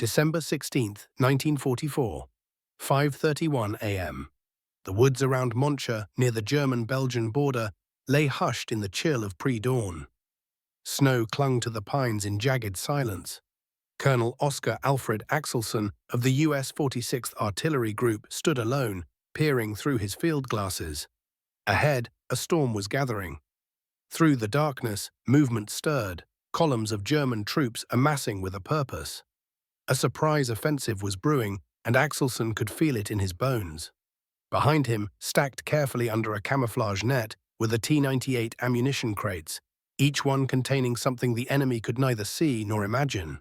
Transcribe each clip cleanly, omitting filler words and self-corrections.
December 16th, 1944, 5:31 a.m. The woods around Moncha, near the German-Belgian border, lay hushed in the chill of pre-dawn. Snow clung to the pines in jagged silence. Colonel Oscar Alfred Axelson of the U.S. 46th Artillery Group stood alone, peering through his field glasses. Ahead, a storm was gathering. Through the darkness, movement stirred, columns of German troops amassing with a purpose. A surprise offensive was brewing, and Axelson could feel it in his bones. Behind him, stacked carefully under a camouflage net, were the T-98 ammunition crates, each one containing something the enemy could neither see nor imagine.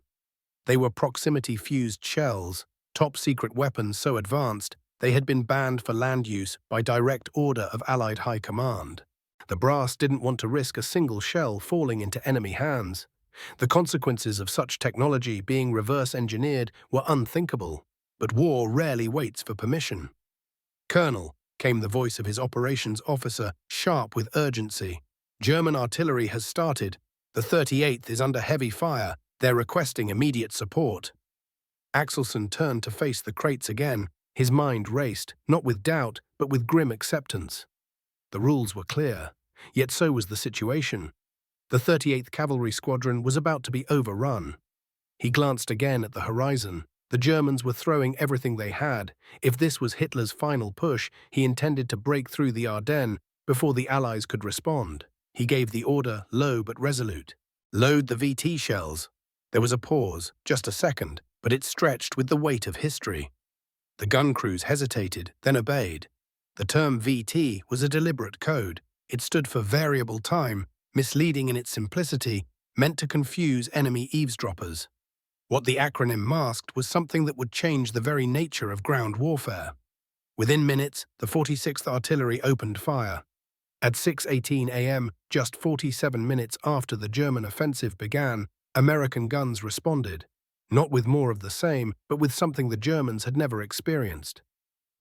They were proximity-fused shells, top-secret weapons so advanced they had been banned for land use by direct order of Allied High Command. The brass didn't want to risk a single shell falling into enemy hands. The consequences of such technology being reverse-engineered were unthinkable, but war rarely waits for permission. "Colonel," came the voice of his operations officer, sharp with urgency. "German artillery has started. The 38th is under heavy fire. They're requesting immediate support." Axelson turned to face the crates again. His mind raced, not with doubt, but with grim acceptance. The rules were clear, yet so was the situation. The 38th Cavalry Squadron was about to be overrun. He glanced again at the horizon. The Germans were throwing everything they had. If this was Hitler's final push, he intended to break through the Ardennes before the Allies could respond. He gave the order, low but resolute. "Load the VT shells." There was a pause, just a second, but it stretched with the weight of history. The gun crews hesitated, then obeyed. The term VT was a deliberate code. It stood for variable time, misleading in its simplicity, meant to confuse enemy eavesdroppers. What the acronym masked was something that would change the very nature of ground warfare. Within minutes, the 46th Artillery opened fire. At 6:18 a.m., just 47 minutes after the German offensive began, American guns responded, not with more of the same, but with something the Germans had never experienced.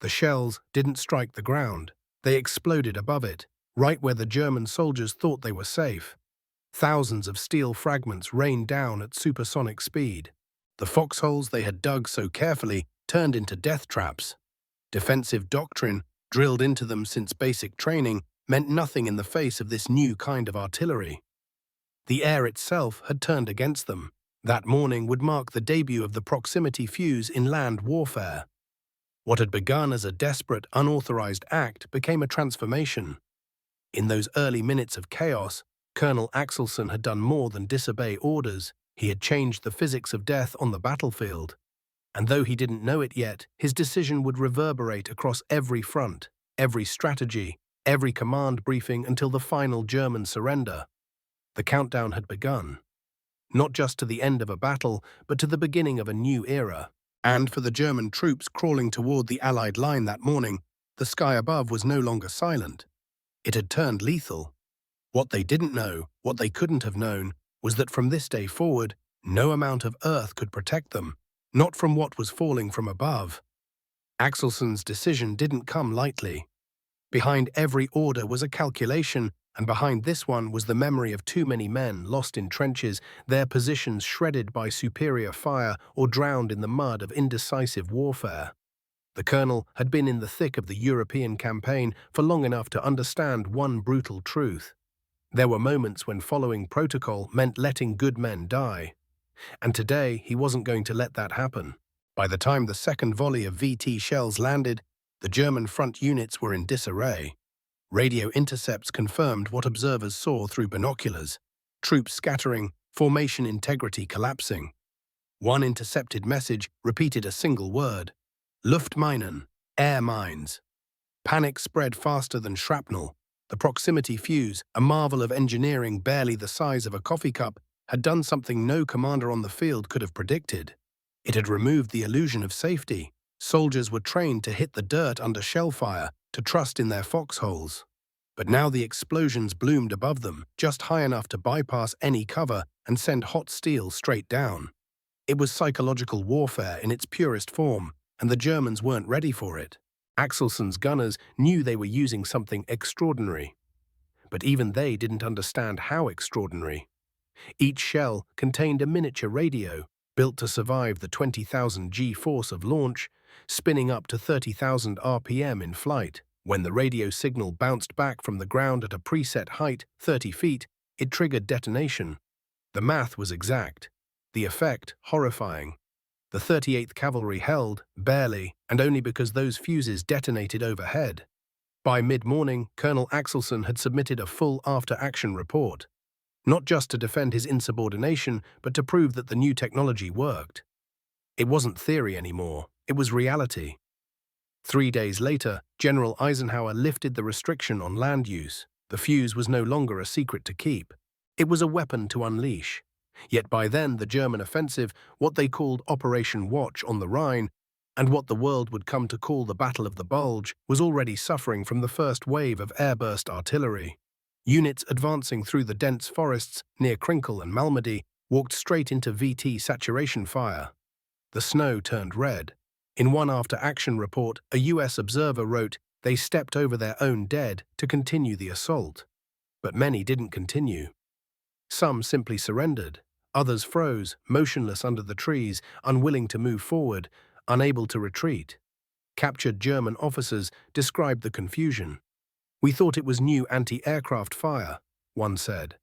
The shells didn't strike the ground. They exploded above it, right where the German soldiers thought they were safe. Thousands of steel fragments rained down at supersonic speed. The foxholes they had dug so carefully turned into death traps. Defensive doctrine, drilled into them since basic training, meant nothing in the face of this new kind of artillery. The air itself had turned against them. That morning would mark the debut of the proximity fuse in land warfare. What had begun as a desperate, unauthorized act became a transformation. In those early minutes of chaos, Colonel Axelson had done more than disobey orders. He had changed the physics of death on the battlefield. And though he didn't know it yet, his decision would reverberate across every front, every strategy, every command briefing until the final German surrender. The countdown had begun. Not just to the end of a battle, but to the beginning of a new era. And for the German troops crawling toward the Allied line that morning, the sky above was no longer silent. It had turned lethal. What they didn't know, what they couldn't have known, was that from this day forward, no amount of earth could protect them, not from what was falling from above. Axelson's decision didn't come lightly. Behind every order was a calculation, and behind this one was the memory of too many men lost in trenches, their positions shredded by superior fire or drowned in the mud of indecisive warfare. The colonel had been in the thick of the European campaign for long enough to understand one brutal truth. There were moments when following protocol meant letting good men die. And today he wasn't going to let that happen. By the time the second volley of VT shells landed, the German front units were in disarray. Radio intercepts confirmed what observers saw through binoculars: troops scattering, formation integrity collapsing. One intercepted message repeated a single word: Luftminen, air mines. Panic spread faster than shrapnel. The proximity fuse, a marvel of engineering barely the size of a coffee cup, had done something no commander on the field could have predicted. It had removed the illusion of safety. Soldiers were trained to hit the dirt under shell fire, to trust in their foxholes. But now the explosions bloomed above them, just high enough to bypass any cover and send hot steel straight down. It was psychological warfare in its purest form, and the Germans weren't ready for it. Axelson's gunners knew they were using something extraordinary. But even they didn't understand how extraordinary. Each shell contained a miniature radio, built to survive the 20,000 G-force of launch, spinning up to 30,000 RPM in flight. When the radio signal bounced back from the ground at a preset height, 30 feet, it triggered detonation. The math was exact, the effect horrifying. The 38th Cavalry held, barely, and only because those fuses detonated overhead. By mid-morning, Colonel Axelson had submitted a full after-action report, not just to defend his insubordination, but to prove that the new technology worked. It wasn't theory anymore, it was reality. 3 days later, General Eisenhower lifted the restriction on land use. The fuse was no longer a secret to keep. It was a weapon to unleash. Yet by then the German offensive, what they called Operation Watch on the Rhine, and what the world would come to call the Battle of the Bulge, was already suffering from the first wave of airburst artillery. Units advancing through the dense forests near Krinkel and Malmedy walked straight into VT saturation fire. The snow turned red. In one after-action report, a US observer wrote, "They stepped over their own dead to continue the assault." But many didn't continue. Some simply surrendered. Others froze, motionless under the trees, unwilling to move forward, unable to retreat. Captured German officers described the confusion. "We thought it was new anti-aircraft fire," one said.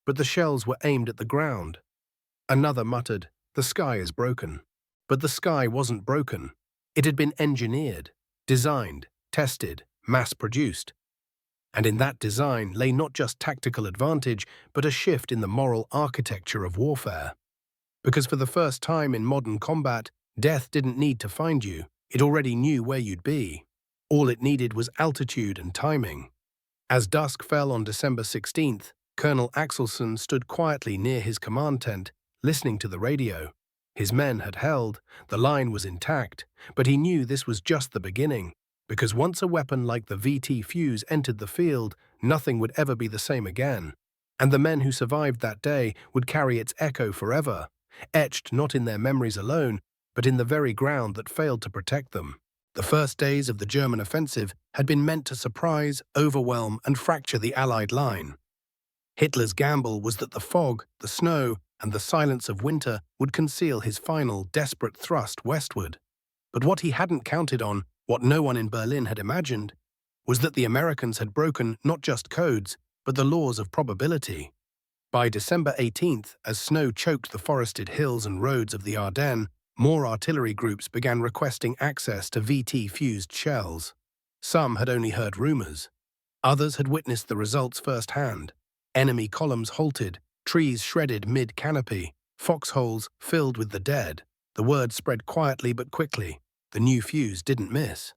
"But the shells were aimed at the ground." Another muttered, "The sky is broken." But the sky wasn't broken. It had been engineered, designed, tested, mass-produced. And in that design lay not just tactical advantage, but a shift in the moral architecture of warfare. Because for the first time in modern combat, death didn't need to find you. It already knew where you'd be. All it needed was altitude and timing. As dusk fell on December 16th, Colonel Axelson stood quietly near his command tent, listening to the radio. His men had held, the line was intact, but he knew this was just the beginning. Because once a weapon like the VT fuse entered the field, nothing would ever be the same again. And the men who survived that day would carry its echo forever, etched not in their memories alone, but in the very ground that failed to protect them. The first days of the German offensive had been meant to surprise, overwhelm, and fracture the Allied line. Hitler's gamble was that the fog, the snow, and the silence of winter would conceal his final, desperate thrust westward. But what he hadn't counted on, what no one in Berlin had imagined, was that the Americans had broken not just codes, but the laws of probability. By December 18th, as snow choked the forested hills and roads of the Ardennes, more artillery groups began requesting access to VT-fused shells. Some had only heard rumors. Others had witnessed the results firsthand. Enemy columns halted, trees shredded mid-canopy, foxholes filled with the dead. The word spread quietly but quickly. The new fuse didn't miss.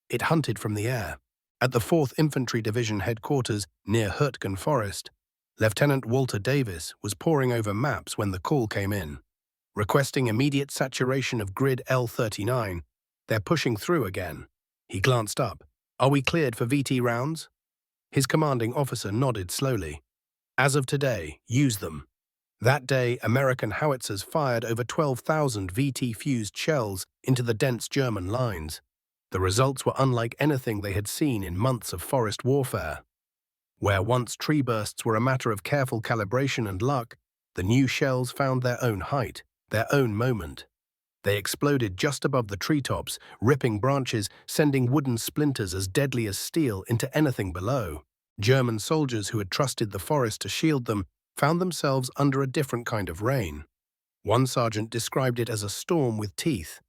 It hunted from the air. At the 4th Infantry Division headquarters near Hürtgen Forest, Lieutenant Walter Davis was poring over maps when the call came in. Requesting immediate saturation of grid L39, "They're pushing through again." He glanced up. "Are we cleared for VT rounds?" His commanding officer nodded slowly. "As of today, use them." That day, American howitzers fired over 12,000 VT-fused shells into the dense German lines. The results were unlike anything they had seen in months of forest warfare. Where once tree bursts were a matter of careful calibration and luck, the new shells found their own height, their own moment. They exploded just above the treetops, ripping branches, sending wooden splinters as deadly as steel into anything below. German soldiers who had trusted the forest to shield them found themselves under a different kind of rain. One sergeant described it as a storm with teeth.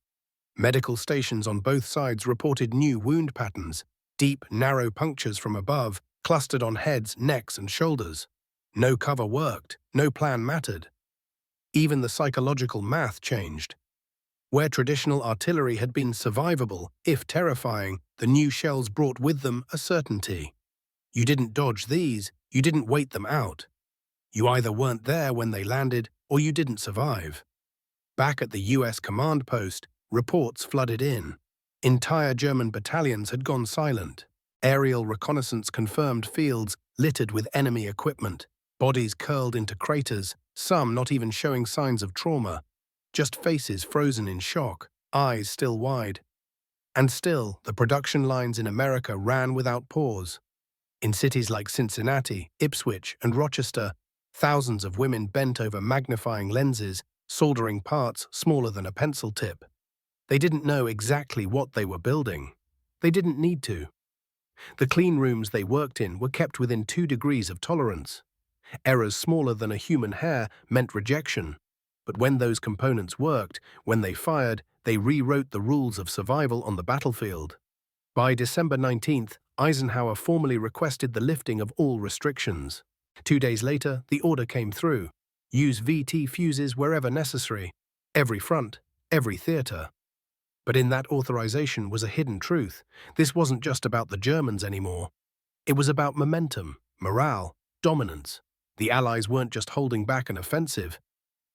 Medical stations on both sides reported new wound patterns, deep, narrow punctures from above, clustered on heads, necks, and shoulders. No cover worked, no plan mattered. Even the psychological math changed. Where traditional artillery had been survivable, if terrifying, the new shells brought with them a certainty. You didn't dodge these, you didn't wait them out. You either weren't there when they landed, or you didn't survive. Back at the US command post, reports flooded in. Entire German battalions had gone silent. Aerial reconnaissance confirmed fields littered with enemy equipment, bodies curled into craters, some not even showing signs of trauma, just faces frozen in shock, eyes still wide. And still, the production lines in America ran without pause. In cities like Cincinnati, Ipswich, and Rochester, thousands of women bent over magnifying lenses, soldering parts smaller than a pencil tip. They didn't know exactly what they were building. They didn't need to. The clean rooms they worked in were kept within 2 degrees of tolerance. Errors smaller than a human hair meant rejection. But when those components worked, when they fired, they rewrote the rules of survival on the battlefield. By December 19th, Eisenhower formally requested the lifting of all restrictions. 2 days later, the order came through. Use VT fuses wherever necessary. Every front, every theater. But in that authorization was a hidden truth. This wasn't just about the Germans anymore. It was about momentum, morale, dominance. The Allies weren't just holding back an offensive.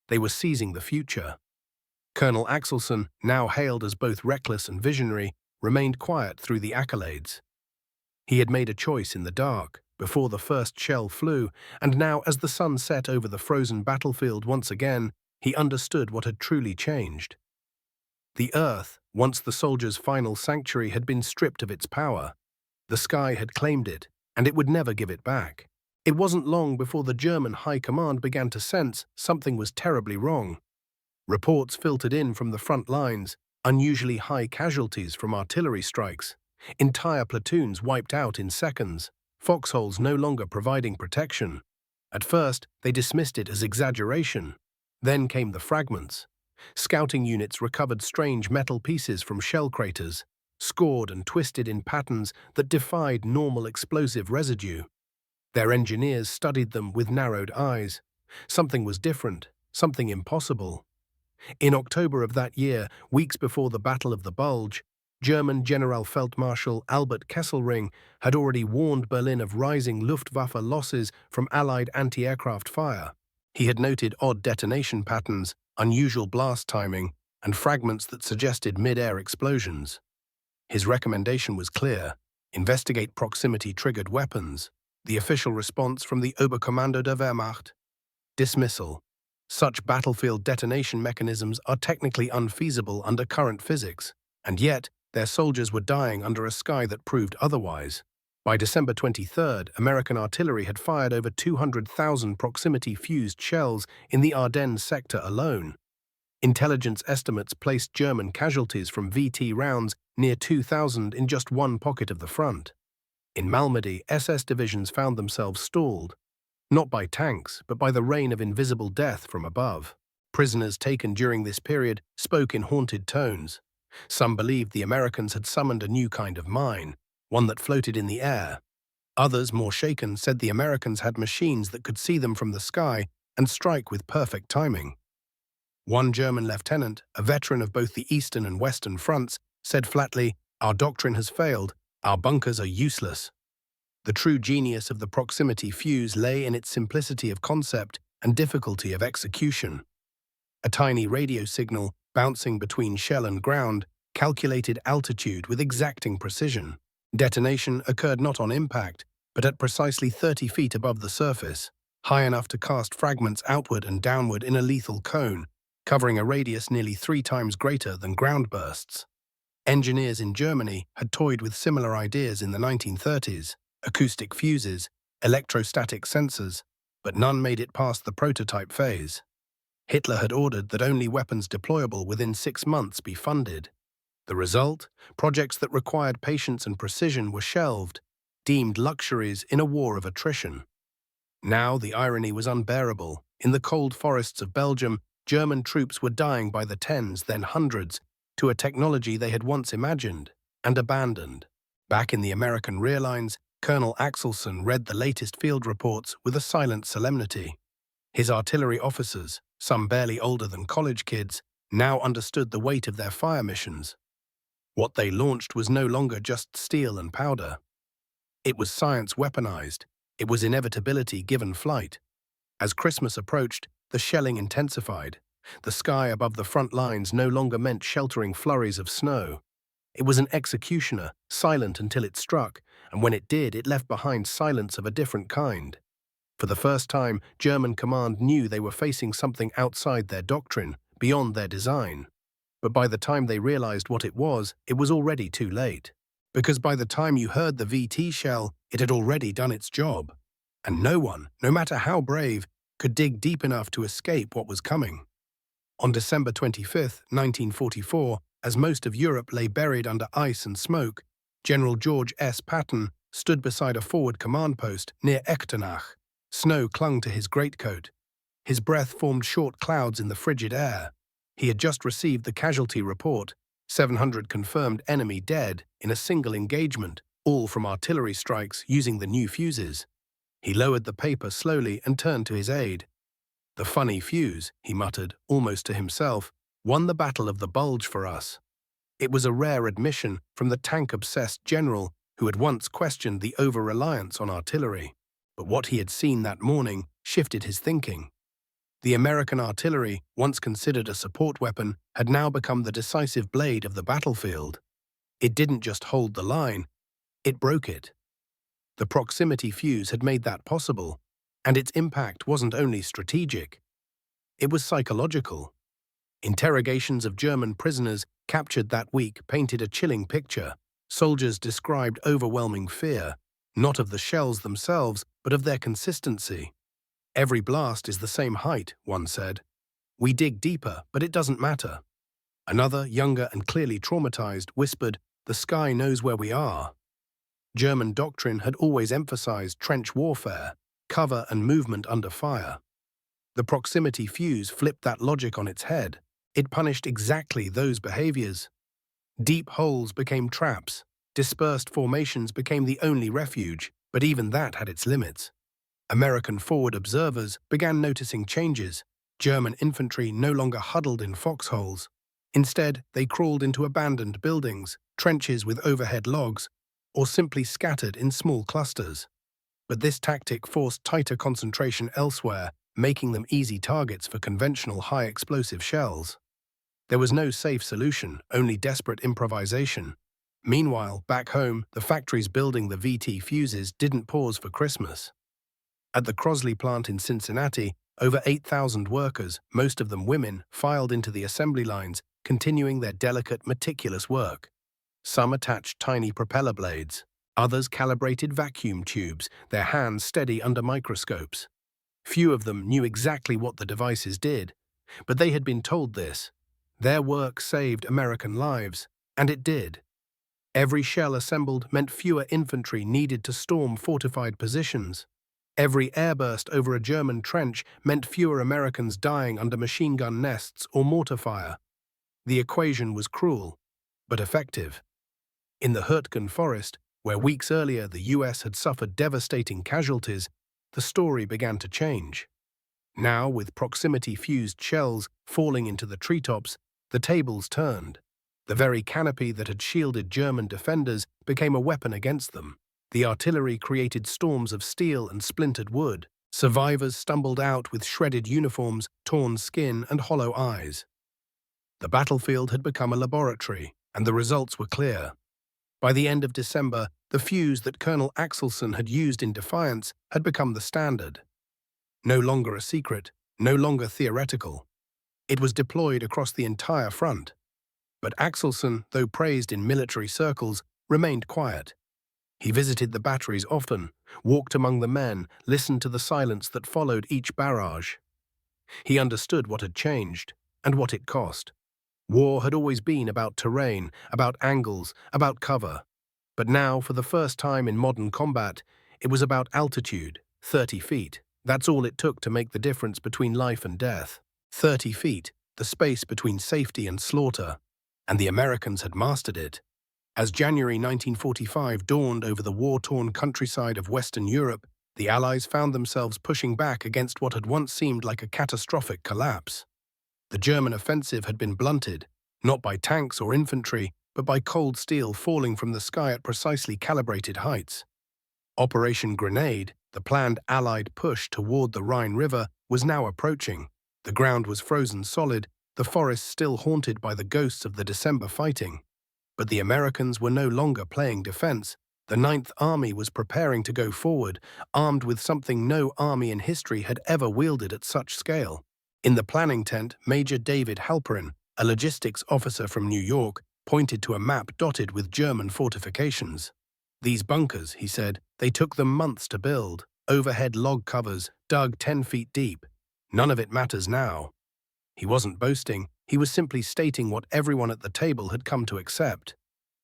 They were seizing the future. Colonel Axelson, now hailed as both reckless and visionary, remained quiet through the accolades. He had made a choice in the dark, before the first shell flew, and now as the sun set over the frozen battlefield once again, he understood what had truly changed. The earth, once the soldiers' final sanctuary, had been stripped of its power. The sky had claimed it, and it would never give it back. It wasn't long before the German high command began to sense something was terribly wrong. Reports filtered in from the front lines, unusually high casualties from artillery strikes, entire platoons wiped out in seconds, foxholes no longer providing protection. At first, they dismissed it as exaggeration. Then came the fragments. Scouting units recovered strange metal pieces from shell craters, scored and twisted in patterns that defied normal explosive residue. Their engineers studied them with narrowed eyes. Something was different, something impossible. In October of that year, weeks before the Battle of the Bulge, German Generalfeldmarschall Albert Kesselring had already warned Berlin of rising Luftwaffe losses from Allied anti-aircraft fire. He had noted odd detonation patterns, unusual blast timing, and fragments that suggested mid-air explosions. His recommendation was clear: investigate proximity-triggered weapons. The official response from the Oberkommando der Wehrmacht: dismissal. Such battlefield detonation mechanisms are technically unfeasible under current physics, and yet their soldiers were dying under a sky that proved otherwise. By December 23rd, American artillery had fired over 200,000 proximity-fused shells in the Ardennes sector alone. Intelligence estimates placed German casualties from VT rounds near 2,000 in just one pocket of the front. In Malmedy, SS divisions found themselves stalled, not by tanks, but by the rain of invisible death from above. Prisoners taken during this period spoke in haunted tones. Some believed the Americans had summoned a new kind of mine, one that floated in the air. Others, more shaken, said the Americans had machines that could see them from the sky and strike with perfect timing. One German lieutenant, a veteran of both the Eastern and Western fronts, said flatly, "Our doctrine has failed. Our bunkers are useless." The true genius of the proximity fuse lay in its simplicity of concept and difficulty of execution. A tiny radio signal, bouncing between shell and ground, calculated altitude with exacting precision. Detonation occurred not on impact, but at precisely 30 feet above the surface, high enough to cast fragments outward and downward in a lethal cone, covering a radius nearly 3 times greater than ground bursts. Engineers in Germany had toyed with similar ideas in the 1930s, acoustic fuses, electrostatic sensors, but none made it past the prototype phase. Hitler had ordered that only weapons deployable within 6 months be funded. The result? Projects that required patience and precision were shelved, deemed luxuries in a war of attrition. Now the irony was unbearable. In the cold forests of Belgium, German troops were dying by the tens, then hundreds, to a technology they had once imagined and abandoned. Back in the American rear lines, Colonel Axelson read the latest field reports with a silent solemnity. His artillery officers, some barely older than college kids, now understood the weight of their fire missions. What they launched was no longer just steel and powder. It was science weaponized. It was inevitability given flight. As Christmas approached, the shelling intensified. The sky above the front lines no longer meant sheltering flurries of snow. It was an executioner, silent until it struck, and when it did, it left behind silence of a different kind. For the first time, German command knew they were facing something outside their doctrine, beyond their design. But by the time they realized what it was already too late. Because by the time you heard the VT shell, it had already done its job. And no one, no matter how brave, could dig deep enough to escape what was coming. On December 25, 1944, as most of Europe lay buried under ice and smoke, General George S. Patton stood beside a forward command post near Echternach. Snow clung to his greatcoat. His breath formed short clouds in the frigid air. He had just received the casualty report, 700 confirmed enemy dead in a single engagement, all from artillery strikes using the new fuses. He lowered the paper slowly and turned to his aide. "The funny fuse," he muttered, almost to himself, "won the Battle of the Bulge for us." It was a rare admission from the tank-obsessed general who had once questioned the over-reliance on artillery. But what he had seen that morning shifted his thinking. The American artillery, once considered a support weapon, had now become the decisive blade of the battlefield. It didn't just hold the line, it broke it. The proximity fuse had made that possible, and its impact wasn't only strategic. It was psychological. Interrogations of German prisoners captured that week painted a chilling picture. Soldiers described overwhelming fear, not of the shells themselves, but of their consistency. "Every blast is the same height," one said. "We dig deeper, but it doesn't matter." Another, younger and clearly traumatized, whispered, "The sky knows where we are." German doctrine had always emphasized trench warfare, cover and movement under fire. The proximity fuse flipped that logic on its head. It punished exactly those behaviors. Deep holes became traps. Dispersed formations became the only refuge, but even that had its limits. American forward observers began noticing changes. German infantry no longer huddled in foxholes. Instead, they crawled into abandoned buildings, trenches with overhead logs, or simply scattered in small clusters. But this tactic forced tighter concentration elsewhere, making them easy targets for conventional high-explosive shells. There was no safe solution, only desperate improvisation. Meanwhile, back home, the factories building the VT fuses didn't pause for Christmas. At the Crosley plant in Cincinnati, over 8,000 workers, most of them women, filed into the assembly lines, continuing their delicate, meticulous work. Some attached tiny propeller blades. Others calibrated vacuum tubes, their hands steady under microscopes. Few of them knew exactly what the devices did, but they had been told this. Their work saved American lives, and it did. Every shell assembled meant fewer infantry needed to storm fortified positions. Every airburst over a German trench meant fewer Americans dying under machine gun nests or mortar fire. The equation was cruel, but effective. In the Hurtgen Forest, where weeks earlier the US had suffered devastating casualties, the story began to change. Now, with proximity-fused shells falling into the treetops, the tables turned. The very canopy that had shielded German defenders became a weapon against them. The artillery created storms of steel and splintered wood. Survivors stumbled out with shredded uniforms, torn skin, and hollow eyes. The battlefield had become a laboratory, and the results were clear. By the end of December, the fuse that Colonel Axelson had used in defiance had become the standard. No longer a secret, no longer theoretical. It was deployed across the entire front. But Axelson, though praised in military circles, remained quiet. He visited the batteries often, walked among the men, listened to the silence that followed each barrage. He understood what had changed, and what it cost. War had always been about terrain, about angles, about cover. But now, for the first time in modern combat, it was about altitude, 30 feet. That's all it took to make the difference between life and death. 30 feet, the space between safety and slaughter. And the Americans had mastered it. As January 1945 dawned over the war-torn countryside of Western Europe, the Allies found themselves pushing back against what had once seemed like a catastrophic collapse. The German offensive had been blunted, not by tanks or infantry, but by cold steel falling from the sky at precisely calibrated heights. Operation Grenade, the planned Allied push toward the Rhine River, was now approaching. The ground was frozen solid, the forest still haunted by the ghosts of the December fighting. But the Americans were no longer playing defense. The Ninth Army was preparing to go forward, armed with something no army in history had ever wielded at such scale. In the planning tent, Major David Halperin, a logistics officer from New York, pointed to a map dotted with German fortifications. "These bunkers," he said, "they took them months to build. Overhead log covers, dug 10 feet deep. None of it matters now." He wasn't boasting, he was simply stating what everyone at the table had come to accept.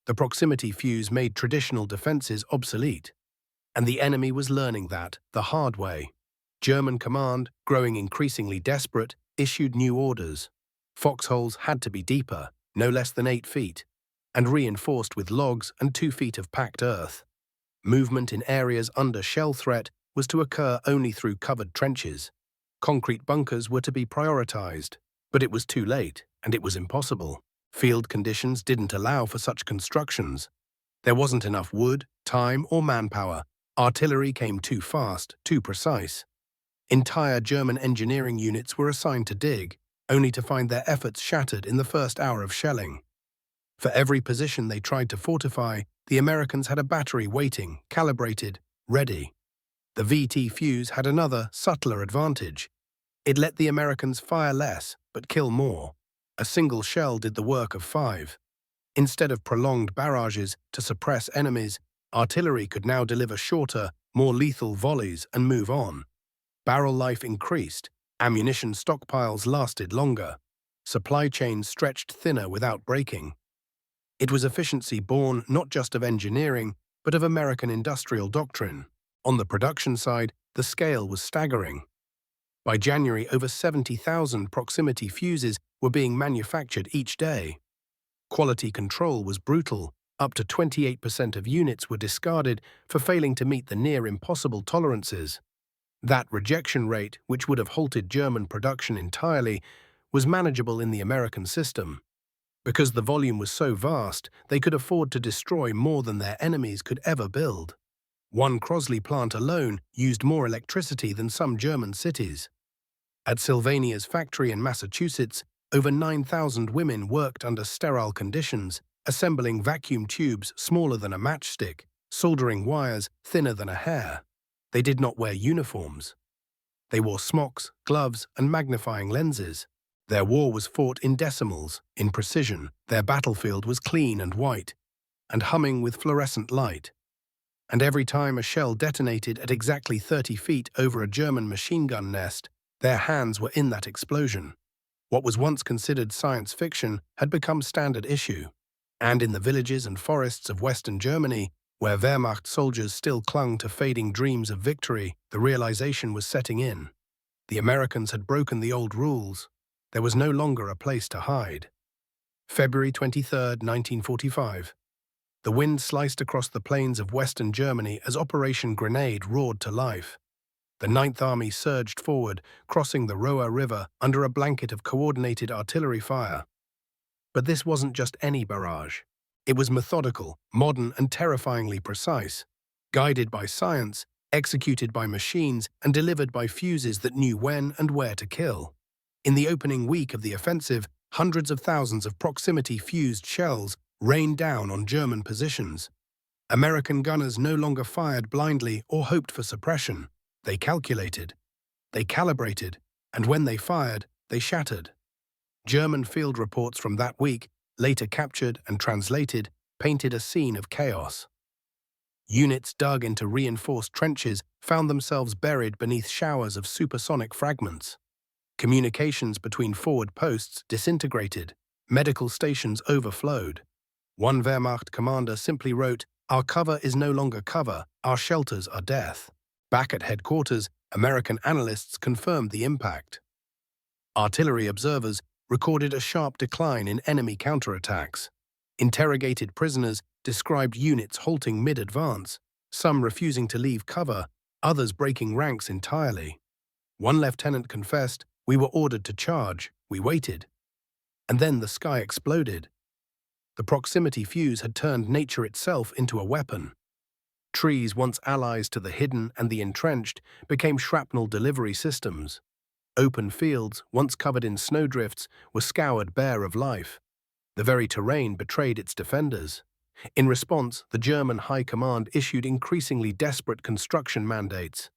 The proximity fuse made traditional defenses obsolete, and the enemy was learning that the hard way. German command, growing increasingly desperate, issued new orders. Foxholes had to be deeper, no less than 8 feet, and reinforced with logs and 2 feet of packed earth. Movement in areas under shell threat was to occur only through covered trenches. Concrete bunkers were to be prioritized, but it was too late, and it was impossible. Field conditions didn't allow for such constructions. There wasn't enough wood, time, or manpower. Artillery came too fast, too precise. Entire German engineering units were assigned to dig, only to find their efforts shattered in the first hour of shelling. For every position they tried to fortify, the Americans had a battery waiting, calibrated, ready. The VT fuse had another, subtler advantage. It let the Americans fire less, but kill more. A single shell did the work of 5. Instead of prolonged barrages to suppress enemies, artillery could now deliver shorter, more lethal volleys and move on. Barrel life increased, ammunition stockpiles lasted longer, supply chains stretched thinner without breaking. It was efficiency born not just of engineering, but of American industrial doctrine. On the production side, the scale was staggering. By January, over 70,000 proximity fuses were being manufactured each day. Quality control was brutal. Up to 28% of units were discarded for failing to meet the near-impossible tolerances. That rejection rate, which would have halted German production entirely, was manageable in the American system. Because the volume was so vast, they could afford to destroy more than their enemies could ever build. One Crosley plant alone used more electricity than some German cities. At Sylvania's factory in Massachusetts, over 9,000 women worked under sterile conditions, assembling vacuum tubes smaller than a matchstick, soldering wires thinner than a hair. They did not wear uniforms. They wore smocks, gloves, and magnifying lenses. Their war was fought in decimals, in precision. Their battlefield was clean and white, and humming with fluorescent light. And every time a shell detonated at exactly 30 feet over a German machine gun nest, their hands were in that explosion. What was once considered science fiction had become standard issue. And in the villages and forests of Western Germany, where Wehrmacht soldiers still clung to fading dreams of victory, the realization was setting in. The Americans had broken the old rules. There was no longer a place to hide. February 23, 1945. The wind sliced across the plains of Western Germany as Operation Grenade roared to life. The Ninth Army surged forward, crossing the Roer River under a blanket of coordinated artillery fire. But this wasn't just any barrage. It was methodical, modern, and terrifyingly precise, guided by science, executed by machines, and delivered by fuses that knew when and where to kill. In the opening week of the offensive, hundreds of thousands of proximity-fused shells rained down on German positions. American gunners no longer fired blindly or hoped for suppression. They calculated, they calibrated, and when they fired, they shattered. German field reports from that week, later captured and translated, painted a scene of chaos. Units dug into reinforced trenches found themselves buried beneath showers of supersonic fragments. Communications between forward posts disintegrated. Medical stations overflowed. One Wehrmacht commander simply wrote, "Our cover is no longer cover, our shelters are death." Back at headquarters, American analysts confirmed the impact. Artillery observers recorded a sharp decline in enemy counterattacks. Interrogated prisoners described units halting mid-advance, some refusing to leave cover, others breaking ranks entirely. One lieutenant confessed, "We were ordered to charge, we waited." And then the sky exploded. The proximity fuse had turned nature itself into a weapon. Trees, once allies to the hidden and the entrenched, became shrapnel delivery systems. Open fields, once covered in snowdrifts, were scoured bare of life. The very terrain betrayed its defenders. In response, the German High Command issued increasingly desperate construction mandates.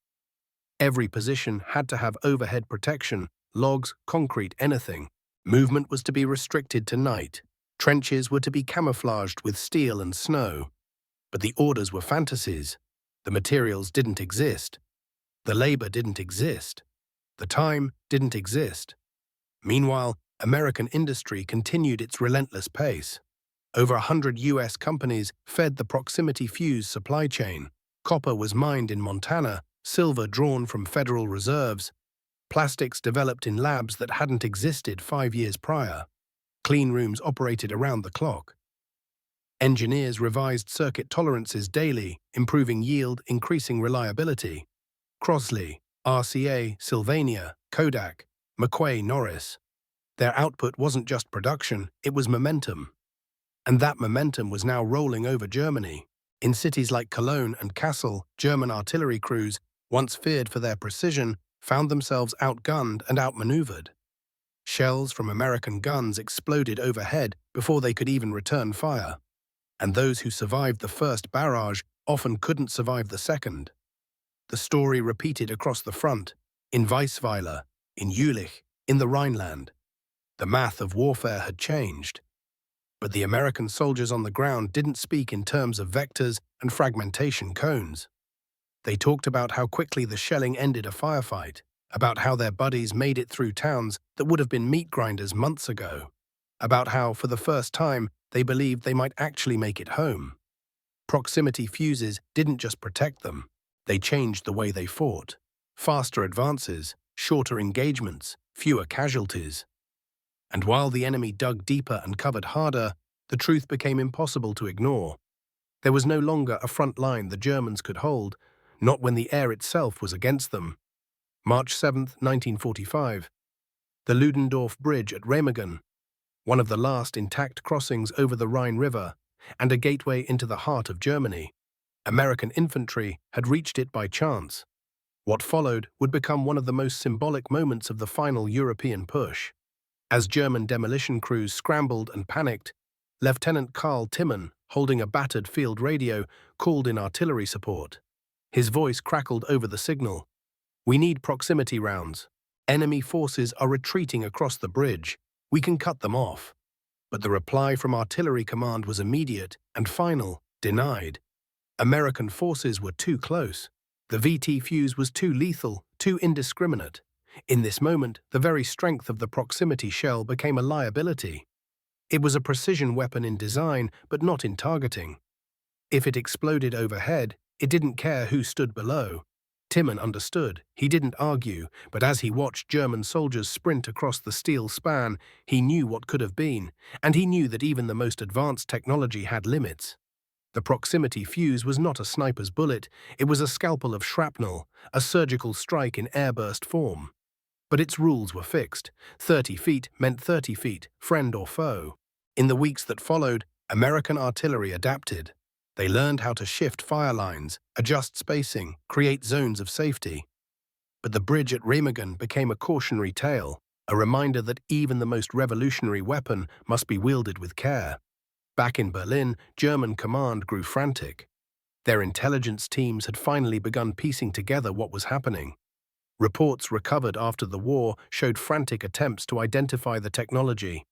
Every position had to have overhead protection, logs, concrete, anything. Movement was to be restricted to night. Trenches were to be camouflaged with steel and snow. But the orders were fantasies. The materials didn't exist. The labor didn't exist. The time didn't exist. Meanwhile, American industry continued its relentless pace. Over 100 US companies fed the proximity fuse supply chain. Copper was mined in Montana, silver drawn from federal reserves, plastics developed in labs that hadn't existed 5 years prior. Clean rooms operated around the clock. Engineers revised circuit tolerances daily, improving yield, increasing reliability. Crosley, RCA, Sylvania, Kodak, McQuay, Norris. Their output wasn't just production, it was momentum. And that momentum was now rolling over Germany. In cities like Cologne and Kassel, German artillery crews, once feared for their precision, found themselves outgunned and outmaneuvered. Shells from American guns exploded overhead before they could even return fire. And those who survived the first barrage often couldn't survive the second. The story repeated across the front, in Weissweiler, in Jülich, in the Rhineland. The math of warfare had changed. But the American soldiers on the ground didn't speak in terms of vectors and fragmentation cones. They talked about how quickly the shelling ended a firefight, about how their buddies made it through towns that would have been meat grinders months ago, about how, for the first time, they believed they might actually make it home. Proximity fuses didn't just protect them, they changed the way they fought. Faster advances, shorter engagements, fewer casualties. And while the enemy dug deeper and covered harder, the truth became impossible to ignore. There was no longer a front line the Germans could hold, not when the air itself was against them. March 7, 1945. The Ludendorff Bridge at Remagen, one of the last intact crossings over the Rhine River, and a gateway into the heart of Germany. American infantry had reached it by chance. What followed would become one of the most symbolic moments of the final European push. As German demolition crews scrambled and panicked, Lieutenant Karl Timman, holding a battered field radio, called in artillery support. His voice crackled over the signal. "We need proximity rounds. Enemy forces are retreating across the bridge. We can cut them off." But the reply from artillery command was immediate and final: denied. American forces were too close. The VT fuse was too lethal, too indiscriminate. In this moment, the very strength of the proximity shell became a liability. It was a precision weapon in design, but not in targeting. If it exploded overhead, it didn't care who stood below. Timman understood. He didn't argue, but as he watched German soldiers sprint across the steel span, he knew what could have been, and he knew that even the most advanced technology had limits. The proximity fuse was not a sniper's bullet, it was a scalpel of shrapnel, a surgical strike in airburst form. But its rules were fixed. 30 feet meant 30 feet, friend or foe. In the weeks that followed, American artillery adapted. They learned how to shift fire lines, adjust spacing, create zones of safety. But the bridge at Remagen became a cautionary tale, a reminder that even the most revolutionary weapon must be wielded with care. Back in Berlin, German command grew frantic. Their intelligence teams had finally begun piecing together what was happening. Reports recovered after the war showed frantic attempts to identify the technology.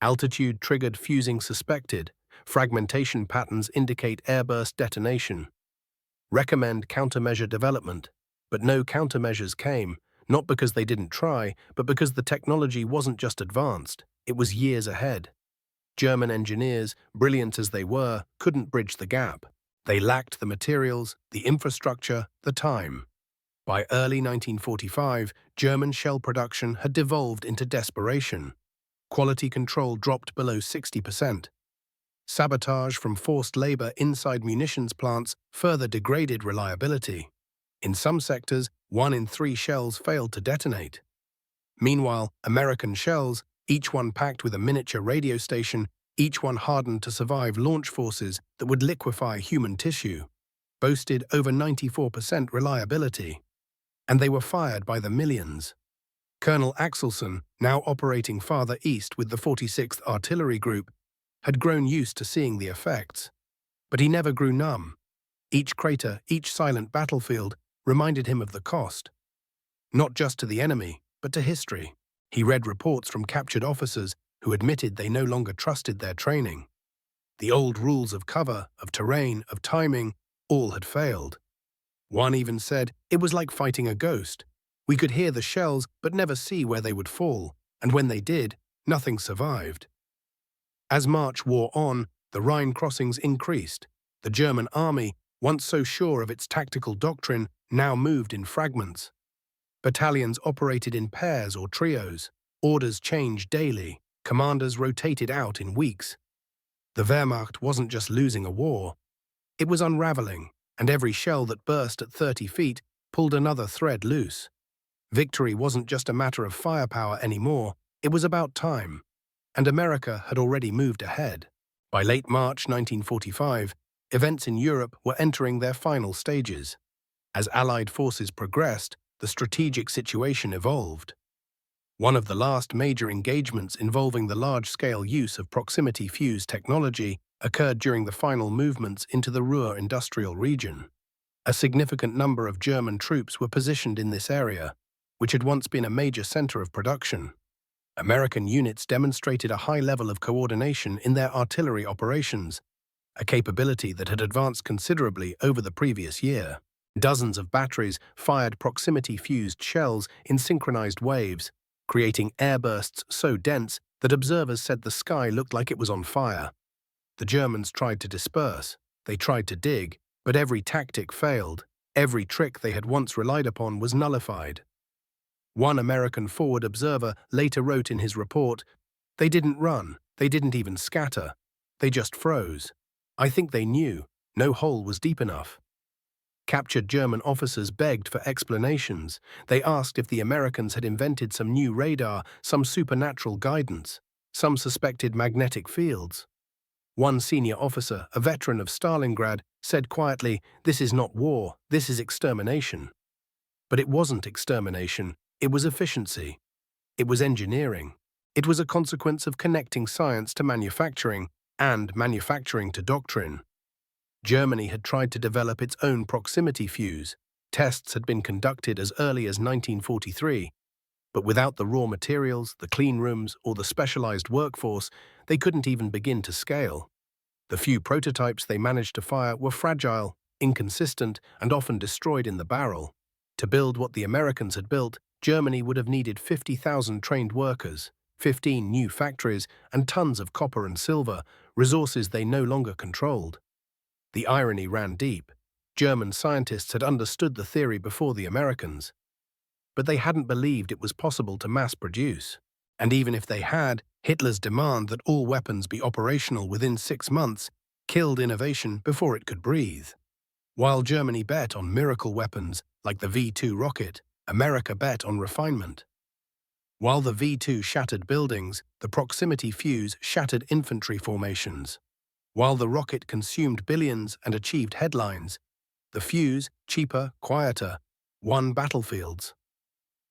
Altitude-triggered fusing suspected. Fragmentation patterns indicate airburst detonation. Recommend countermeasure development. But no countermeasures came, not because they didn't try, but because the technology wasn't just advanced, it was years ahead. German engineers, brilliant as they were, couldn't bridge the gap. They lacked the materials, the infrastructure, the time. By early 1945, German shell production had devolved into desperation. Quality control dropped below 60%. Sabotage from forced labor inside munitions plants further degraded reliability. In some sectors, 1 in 3 shells failed to detonate. Meanwhile, American shells, each one packed with a miniature radio station, each one hardened to survive launch forces that would liquefy human tissue, boasted over 94% reliability. And they were fired by the millions. Colonel Axelson, now operating farther east with the 46th Artillery Group, had grown used to seeing the effects. But he never grew numb. Each crater, each silent battlefield, reminded him of the cost. Not just to the enemy, but to history. He read reports from captured officers who admitted they no longer trusted their training. The old rules of cover, of terrain, of timing, all had failed. One even said, "It was like fighting a ghost. We could hear the shells but never see where they would fall. and when they did, nothing survived. As March wore on, the Rhine crossings increased. The German army, once so sure of its tactical doctrine, now moved in fragments. Battalions operated in pairs or trios. Orders changed daily. Commanders rotated out in weeks. The Wehrmacht wasn't just losing a war. It was unraveling, and every shell that burst at 30 feet pulled another thread loose. Victory wasn't just a matter of firepower anymore, it was about time, and America had already moved ahead. By late March 1945, events in Europe were entering their final stages. As Allied forces progressed, the strategic situation evolved. One of the last major engagements involving the large-scale use of proximity fuse technology occurred during the final movements into the Ruhr industrial region. A significant number of German troops were positioned in this area, which had once been a major center of production. American units demonstrated a high level of coordination in their artillery operations, a capability that had advanced considerably over the previous year. Dozens of batteries fired proximity-fused shells in synchronized waves, creating airbursts so dense that observers said the sky looked like it was on fire. The Germans tried to disperse, they tried to dig, but every tactic failed. Every trick they had once relied upon was nullified. One American forward observer later wrote in his report, "They didn't run, they didn't even scatter. They just froze. I think they knew. No hole was deep enough." Captured German officers begged for explanations. They asked if the Americans had invented some new radar, some supernatural guidance. Some suspected magnetic fields. One senior officer, a veteran of Stalingrad, said quietly, "This is not war, this is extermination." But it wasn't extermination, it was efficiency. It was engineering. It was a consequence of connecting science to manufacturing, and manufacturing to doctrine. Germany had tried to develop its own proximity fuse. Tests had been conducted as early as 1943. But without the raw materials, the clean rooms, or the specialized workforce, they couldn't even begin to scale. The few prototypes they managed to fire were fragile, inconsistent, and often destroyed in the barrel. To build what the Americans had built, Germany would have needed 50,000 trained workers, 15 new factories, and tons of copper and silver, resources they no longer controlled. The irony ran deep. German scientists had understood the theory before the Americans, but they hadn't believed it was possible to mass produce. And even if they had, Hitler's demand that all weapons be operational within 6 months killed innovation before it could breathe. While Germany bet on miracle weapons like the V-2 rocket, America bet on refinement. While the V-2 shattered buildings, the proximity fuse shattered infantry formations. While the rocket consumed billions and achieved headlines, the fuse, cheaper, quieter, won battlefields.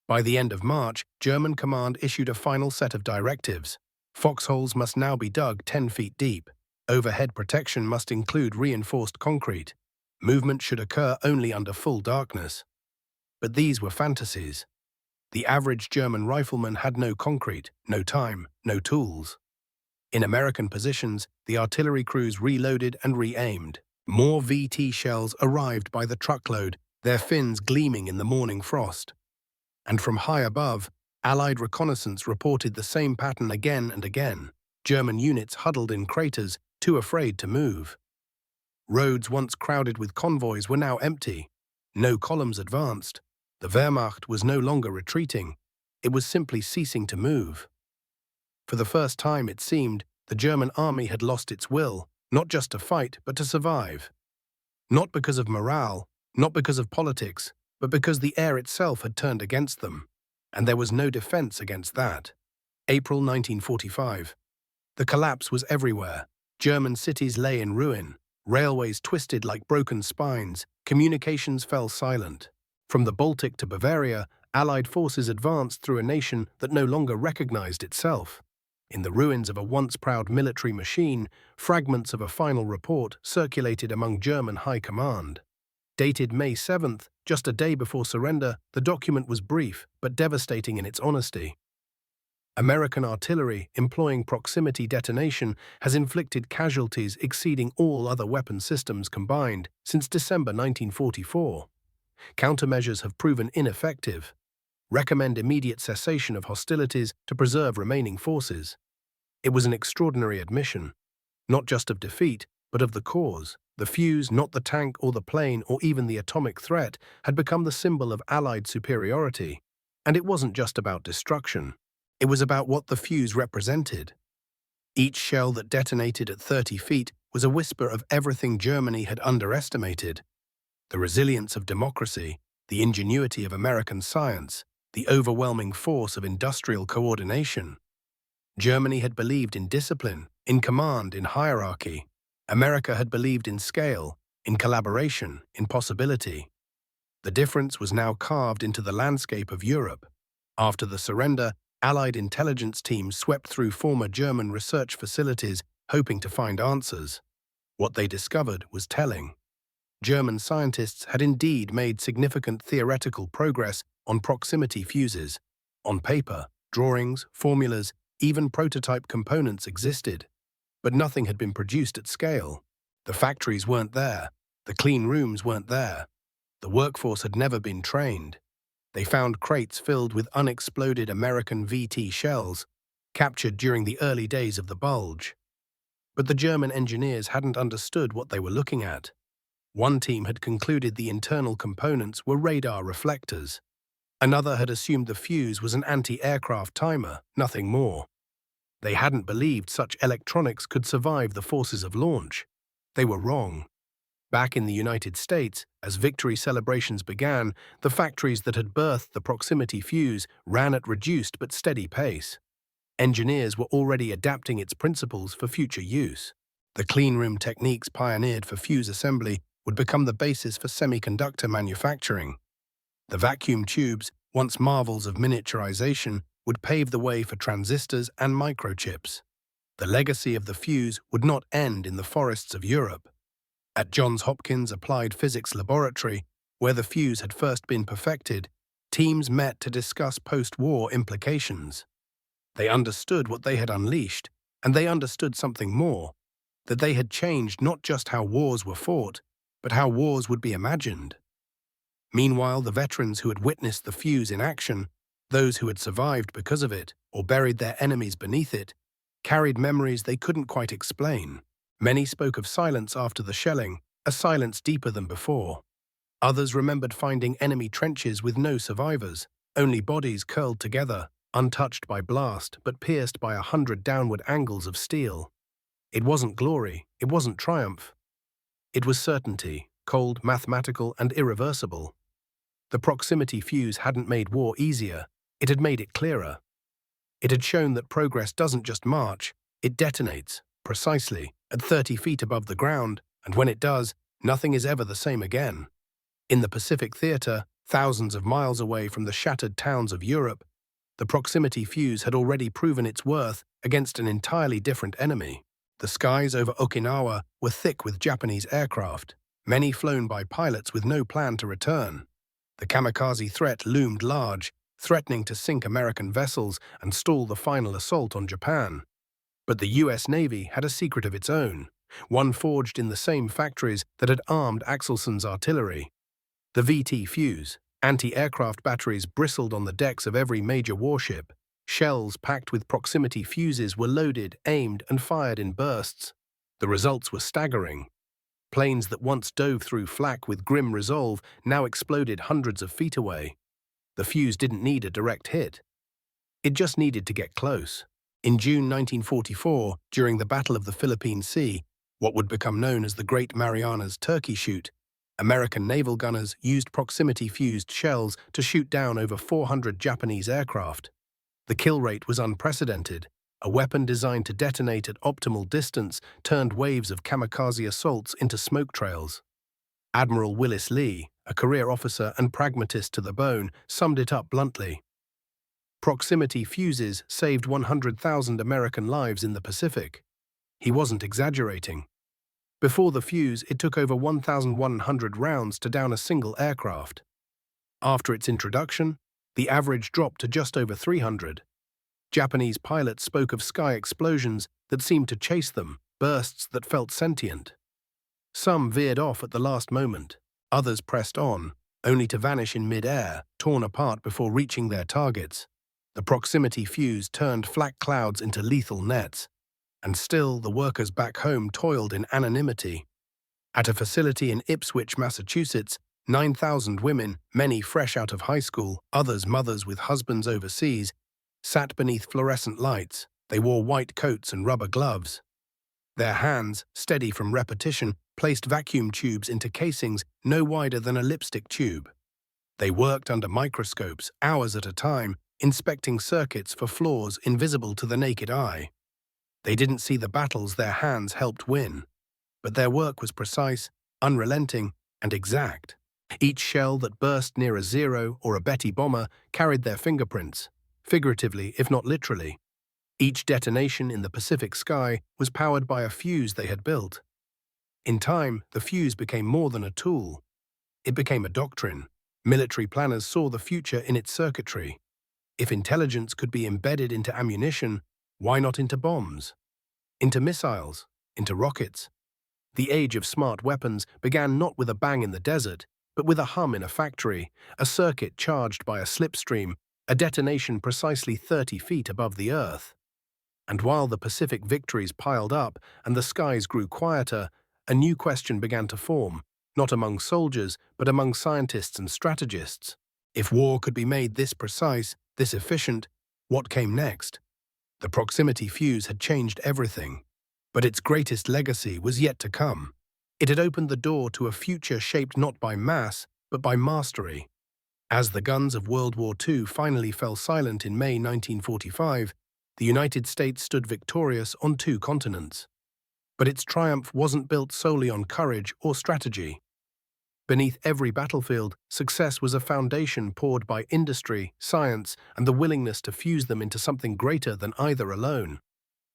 By the end of March, German command issued a final set of directives. Foxholes must now be dug 10 feet deep. Overhead protection must include reinforced concrete. Movement should occur only under full darkness. But these were fantasies. The average German rifleman had no concrete, no time, no tools. In American positions, the artillery crews reloaded and re-aimed. More VT shells arrived by the truckload, their fins gleaming in the morning frost. And from high above, Allied reconnaissance reported the same pattern again and again. German units huddled in craters, too afraid to move. Roads once crowded with convoys were now empty. No columns advanced. The Wehrmacht was no longer retreating. It was simply ceasing to move. For the first time, it seemed, the German army had lost its will, not just to fight, but to survive. Not because of morale, not because of politics, but because the air itself had turned against them. And there was no defense against that. April 1945. The collapse was everywhere. German cities lay in ruin. Railways twisted like broken spines. Communications fell silent. From the Baltic to Bavaria, Allied forces advanced through a nation that no longer recognized itself. In the ruins of a once proud military machine, fragments of a final report circulated among German high command. Dated May 7th, just a day before surrender, the document was brief but devastating in its honesty. American artillery, employing proximity detonation, has inflicted casualties exceeding all other weapon systems combined since December 1944. Countermeasures have proven ineffective. recommend immediate cessation of hostilities to preserve remaining forces. It was an extraordinary admission, not just of defeat, but of the cause. The fuse, not the tank or the plane or even the atomic threat, had become the symbol of Allied superiority. And it wasn't just about destruction. It was about what the fuse represented. Each shell that detonated at 30 feet was a whisper of everything Germany had underestimated: the resilience of democracy, the ingenuity of American science, the overwhelming force of industrial coordination. Germany had believed in discipline, in command, in hierarchy. America had believed in scale, in collaboration, in possibility. The difference was now carved into the landscape of Europe. After the surrender, Allied intelligence teams swept through former German research facilities, hoping to find answers. What they discovered was telling. German scientists had indeed made significant theoretical progress on proximity fuses. On paper, drawings, formulas, even prototype components existed. But nothing had been produced at scale. The factories weren't there. The clean rooms weren't there. The workforce had never been trained. They found crates filled with unexploded American VT shells, captured during the early days of the bulge. But the German engineers hadn't understood what they were looking at. One team had concluded the internal components were radar reflectors. Another had assumed the fuse was an anti-aircraft timer, nothing more. They hadn't believed such electronics could survive the forces of launch. They were wrong. Back in the United States, as victory celebrations began, the factories that had birthed the proximity fuse ran at reduced but steady pace. Engineers were already adapting its principles for future use. The cleanroom techniques pioneered for fuse assembly would become the basis for semiconductor manufacturing. The vacuum tubes, once marvels of miniaturization, would pave the way for transistors and microchips. The legacy of the fuse would not end in the forests of Europe. At Johns Hopkins Applied Physics Laboratory, where the fuse had first been perfected, teams met to discuss post-war implications. They understood what they had unleashed, and they understood something more, that they had changed not just how wars were fought, but how wars would be imagined. Meanwhile, the veterans who had witnessed the fuse in action, those who had survived because of it or buried their enemies beneath it, carried memories they couldn't quite explain. Many spoke of silence after the shelling, a silence deeper than before. Others remembered finding enemy trenches with no survivors, only bodies curled together, untouched by blast but pierced by 100 downward angles of steel. It wasn't glory, it wasn't triumph. It was certainty, cold, mathematical, and irreversible. The proximity fuse hadn't made war easier, it had made it clearer. It had shown that progress doesn't just march, it detonates, precisely, at 30 feet above the ground, and when it does, nothing is ever the same again. In the Pacific Theater, thousands of miles away from the shattered towns of Europe, the proximity fuse had already proven its worth against an entirely different enemy. The skies over Okinawa were thick with Japanese aircraft, many flown by pilots with no plan to return. The kamikaze threat loomed large, threatening to sink American vessels and stall the final assault on Japan. But the US Navy had a secret of its own, one forged in the same factories that had armed Axelson's artillery. The VT fuse. Anti-aircraft batteries bristled on the decks of every major warship. Shells packed with proximity fuses were loaded, aimed, and fired in bursts. The results were staggering. Planes that once dove through flak with grim resolve now exploded hundreds of feet away. The fuse didn't need a direct hit. It just needed to get close. In June 1944, during the Battle of the Philippine Sea, what would become known as the Great Marianas Turkey Shoot, American naval gunners used proximity-fused shells to shoot down over 400 Japanese aircraft. The kill rate was unprecedented. A weapon designed to detonate at optimal distance turned waves of kamikaze assaults into smoke trails. Admiral Willis Lee, a career officer and pragmatist to the bone, summed it up bluntly. Proximity fuses saved 100,000 American lives in the Pacific. He wasn't exaggerating. Before the fuse, it took over 1,100 rounds to down a single aircraft. After its introduction, the average dropped to just over 300. Japanese pilots spoke of sky explosions that seemed to chase them, bursts that felt sentient. Some veered off at the last moment, others pressed on, only to vanish in mid-air, torn apart before reaching their targets. The proximity fuse turned flak clouds into lethal nets, and still the workers back home toiled in anonymity. At a facility in Ipswich, Massachusetts, 9,000 women, many fresh out of high school, others mothers with husbands overseas, sat beneath fluorescent lights. They wore white coats and rubber gloves. Their hands, steady from repetition, placed vacuum tubes into casings no wider than a lipstick tube. They worked under microscopes, hours at a time, inspecting circuits for flaws invisible to the naked eye. They didn't see the battles their hands helped win, but their work was precise, unrelenting, and exact. Each shell that burst near a Zero or a Betty bomber carried their fingerprints, figuratively if not literally. Each detonation in the Pacific sky was powered by a fuse they had built. In time, the fuse became more than a tool. It became a doctrine. Military planners saw the future in its circuitry. If intelligence could be embedded into ammunition, why not into bombs? Into missiles? Into rockets? The age of smart weapons began not with a bang in the desert, but with a hum in a factory, a circuit charged by a slipstream, a detonation precisely 30 feet above the Earth. And while the Pacific victories piled up and the skies grew quieter, a new question began to form, not among soldiers, but among scientists and strategists. If war could be made this precise, this efficient, what came next? The proximity fuse had changed everything, but its greatest legacy was yet to come. It had opened the door to a future shaped not by mass, but by mastery. As the guns of World War II finally fell silent in May 1945, the United States stood victorious on 2 continents. But its triumph wasn't built solely on courage or strategy. Beneath every battlefield, success was a foundation poured by industry, science, and the willingness to fuse them into something greater than either alone.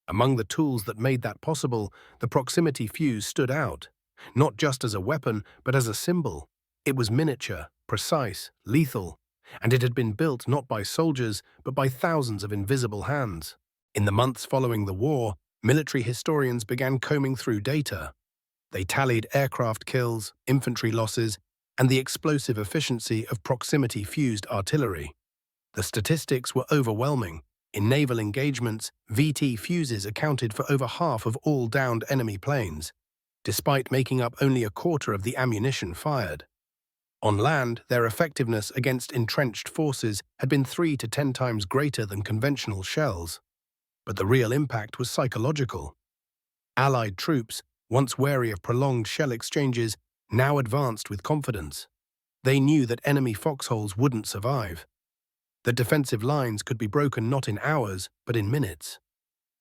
Among the tools that made that possible, the proximity fuse stood out, not just as a weapon, but as a symbol. It was miniature, precise, lethal, and it had been built not by soldiers, but by thousands of invisible hands. In the months following the war, military historians began combing through data. They tallied aircraft kills, infantry losses, and the explosive efficiency of proximity-fused artillery. The statistics were overwhelming. In naval engagements, VT fuses accounted for over half of all downed enemy planes, despite making up only a quarter of the ammunition fired. On land, their effectiveness against entrenched forces had been 3 to 10 times greater than conventional shells. But the real impact was psychological. Allied troops, once wary of prolonged shell exchanges, now advanced with confidence. They knew that enemy foxholes wouldn't survive, that defensive lines could be broken not in hours, but in minutes,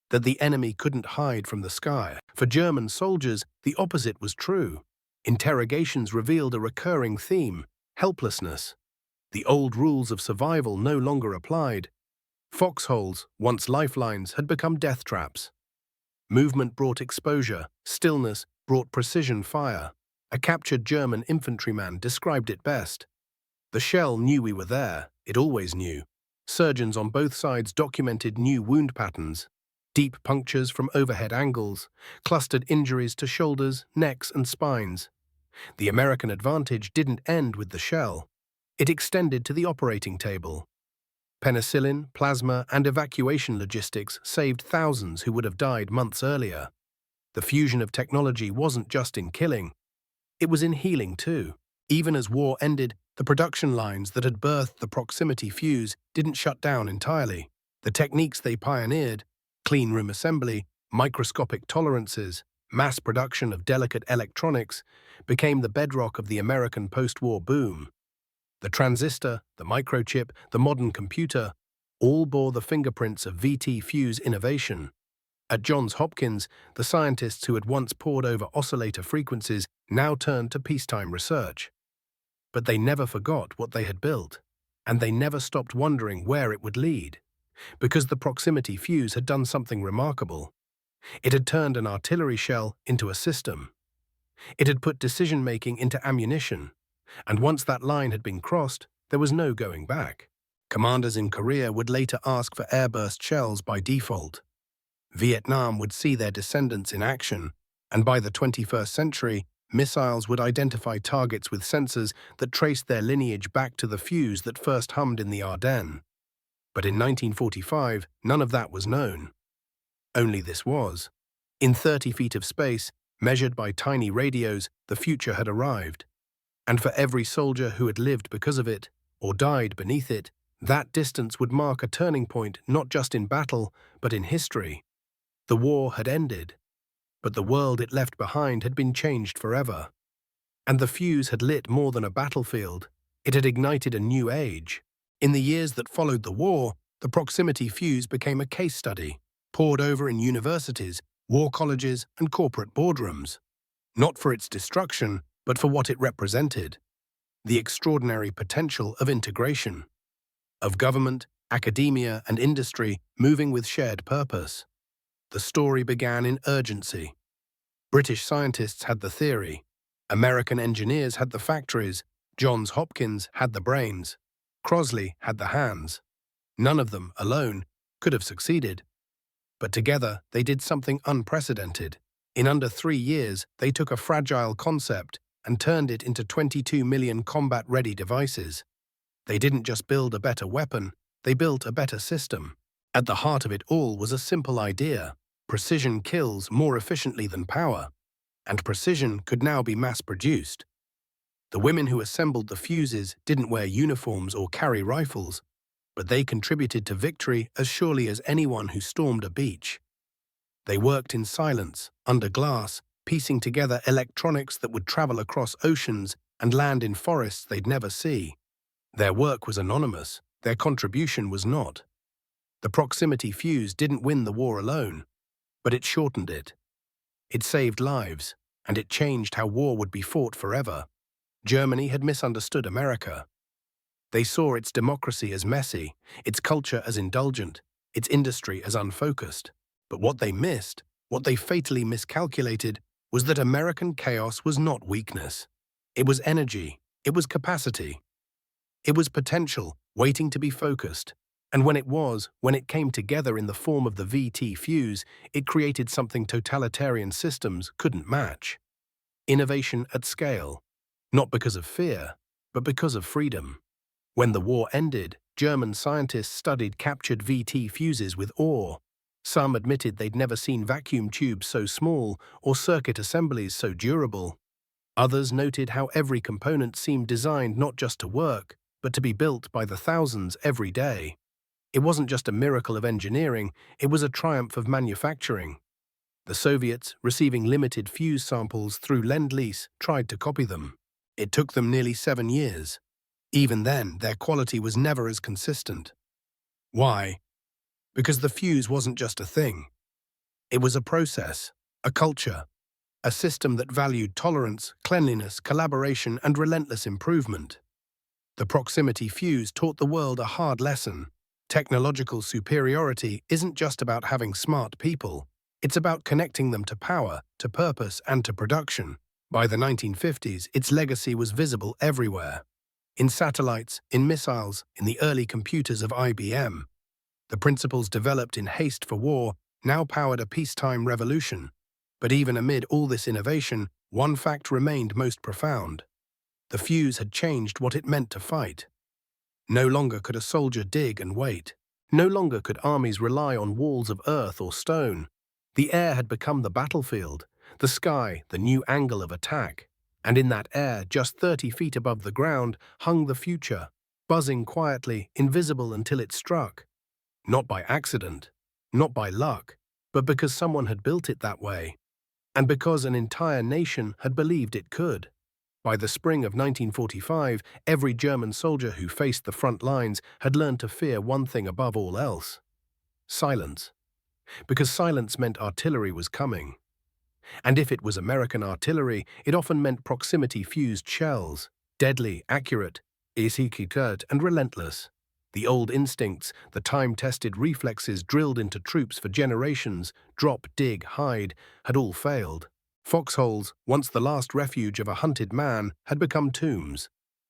that the enemy couldn't hide from the sky. For German soldiers, the opposite was true. Interrogations revealed a recurring theme: helplessness. The old rules of survival no longer applied. Foxholes, once lifelines, had become death traps. Movement brought exposure, stillness brought precision fire. A captured German infantryman described it best. The shell knew we were there, it always knew. Surgeons on both sides documented new wound patterns, deep punctures from overhead angles, clustered injuries to shoulders, necks, and spines. The American advantage didn't end with the shell. It extended to the operating table. Penicillin, plasma, and evacuation logistics saved thousands who would have died months earlier. The fusion of technology wasn't just in killing, it was in healing too. Even as war ended, the production lines that had birthed the proximity fuse didn't shut down entirely. The techniques they pioneered, clean room assembly, microscopic tolerances, mass production of delicate electronics, became the bedrock of the American post-war boom. The transistor, the microchip, the modern computer, all bore the fingerprints of VT fuse innovation. At Johns Hopkins, the scientists who had once pored over oscillator frequencies now turned to peacetime research. But they never forgot what they had built, and they never stopped wondering where it would lead, because the proximity fuse had done something remarkable. It had turned an artillery shell into a system. It had put decision-making into ammunition, and once that line had been crossed, there was no going back. Commanders in Korea would later ask for airburst shells by default. Vietnam would see their descendants in action, and by the 21st century, missiles would identify targets with sensors that traced their lineage back to the fuse that first hummed in the Ardennes. But in 1945, none of that was known. Only this was. In 30 feet of space, measured by tiny radios, the future had arrived. And for every soldier who had lived because of it, or died beneath it, that distance would mark a turning point not just in battle, but in history. The war had ended, but the world it left behind had been changed forever. And the fuse had lit more than a battlefield. It had ignited a new age. In the years that followed the war, the proximity fuse became a case study, pored over in universities, war colleges, and corporate boardrooms. Not for its destruction, but for what it represented: the extraordinary potential of integration, of government, academia, and industry moving with shared purpose. The story began in urgency. British scientists had the theory, American engineers had the factories, Johns Hopkins had the brains, Crosley had the hands. None of them, alone, could have succeeded. But together, they did something unprecedented. In under 3 years, they took a fragile concept and turned it into 22 million combat-ready devices. They didn't just build a better weapon, they built a better system. At the heart of it all was a simple idea: precision kills more efficiently than power, and precision could now be mass-produced. The women who assembled the fuses didn't wear uniforms or carry rifles, but they contributed to victory as surely as anyone who stormed a beach. They worked in silence, under glass, piecing together electronics that would travel across oceans and land in forests they'd never see. Their work was anonymous, their contribution was not. The proximity fuse didn't win the war alone, but it shortened it. It saved lives, and it changed how war would be fought forever. Germany had misunderstood America. They saw its democracy as messy, its culture as indulgent, its industry as unfocused. But what they missed, what they fatally miscalculated, was that American chaos was not weakness. It was energy, it was capacity. It was potential, waiting to be focused. And when it came together in the form of the VT fuse, it created something totalitarian systems couldn't match. Innovation at scale. Not because of fear, but because of freedom. When the war ended, German scientists studied captured VT fuses with awe. Some admitted they'd never seen vacuum tubes so small or circuit assemblies so durable. Others noted how every component seemed designed not just to work, but to be built by the thousands every day. It wasn't just a miracle of engineering, it was a triumph of manufacturing. The Soviets, receiving limited fuse samples through Lend-Lease, tried to copy them. It took them nearly 7 years. Even then, their quality was never as consistent. Why? Because the fuse wasn't just a thing. It was a process, a culture, a system that valued tolerance, cleanliness, collaboration, and relentless improvement. The proximity fuse taught the world a hard lesson. Technological superiority isn't just about having smart people. It's about connecting them to power, to purpose, and to production. By the 1950s, its legacy was visible everywhere. In satellites, in missiles, in the early computers of IBM. The principles developed in haste for war now powered a peacetime revolution. But even amid all this innovation, one fact remained most profound. The fuse had changed what it meant to fight. No longer could a soldier dig and wait. No longer could armies rely on walls of earth or stone. The air had become the battlefield, the sky the new angle of attack. And in that air, just 30 feet above the ground, hung the future, buzzing quietly, invisible until it struck. Not by accident, not by luck, but because someone had built it that way. And because an entire nation had believed it could. By the spring of 1945, every German soldier who faced the front lines had learned to fear one thing above all else: silence. Because silence meant artillery was coming. And if it was American artillery, it often meant proximity-fused shells, deadly, accurate, executed, and relentless. The old instincts, the time-tested reflexes drilled into troops for generations, drop, dig, hide, had all failed. Foxholes, once the last refuge of a hunted man, had become tombs.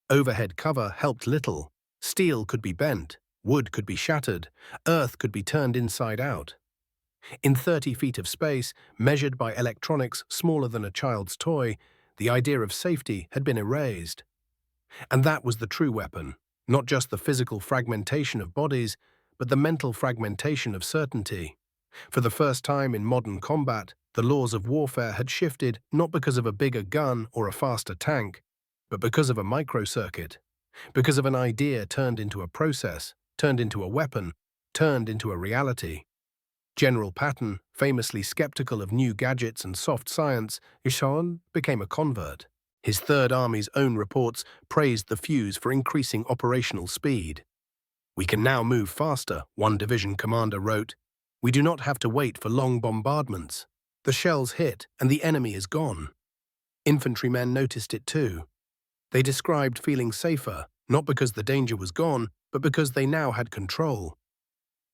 Overhead cover helped little. Steel could be bent, wood could be shattered, earth could be turned inside out. In 30 feet of space, measured by electronics smaller than a child's toy, the idea of safety had been erased. And that was the true weapon, not just the physical fragmentation of bodies, but the mental fragmentation of certainty. For the first time in modern combat, the laws of warfare had shifted not because of a bigger gun or a faster tank, but because of a microcircuit, because of an idea turned into a process, turned into a weapon, turned into a reality. General Patton, famously skeptical of new gadgets and soft science, Ishan became a convert. His Third Army's own reports praised the fuse for increasing operational speed. "We can now move faster," one division commander wrote. "We do not have to wait for long bombardments. The shells hit and the enemy is gone." Infantrymen noticed it too. They described feeling safer, not because the danger was gone, but because they now had control.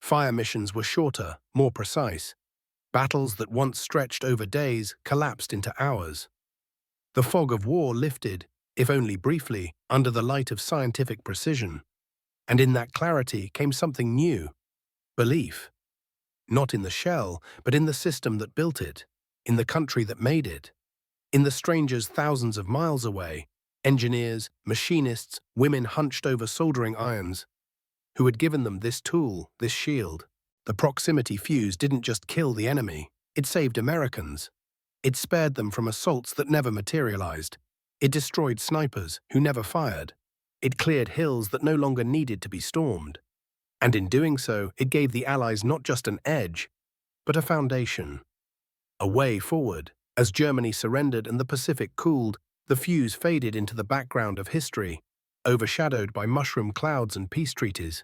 Fire missions were shorter, more precise. Battles that once stretched over days collapsed into hours. The fog of war lifted, if only briefly, under the light of scientific precision. And in that clarity came something new: belief. Not in the shell, but in the system that built it, in the country that made it, in the strangers thousands of miles away, engineers, machinists, women hunched over soldering irons, who had given them this tool, this shield. The proximity fuse didn't just kill the enemy, it saved Americans. It spared them from assaults that never materialized. It destroyed snipers who never fired. It cleared hills that no longer needed to be stormed. And in doing so, it gave the Allies not just an edge, but a foundation. A way forward. As Germany surrendered and the Pacific cooled, the fuse faded into the background of history, overshadowed by mushroom clouds and peace treaties.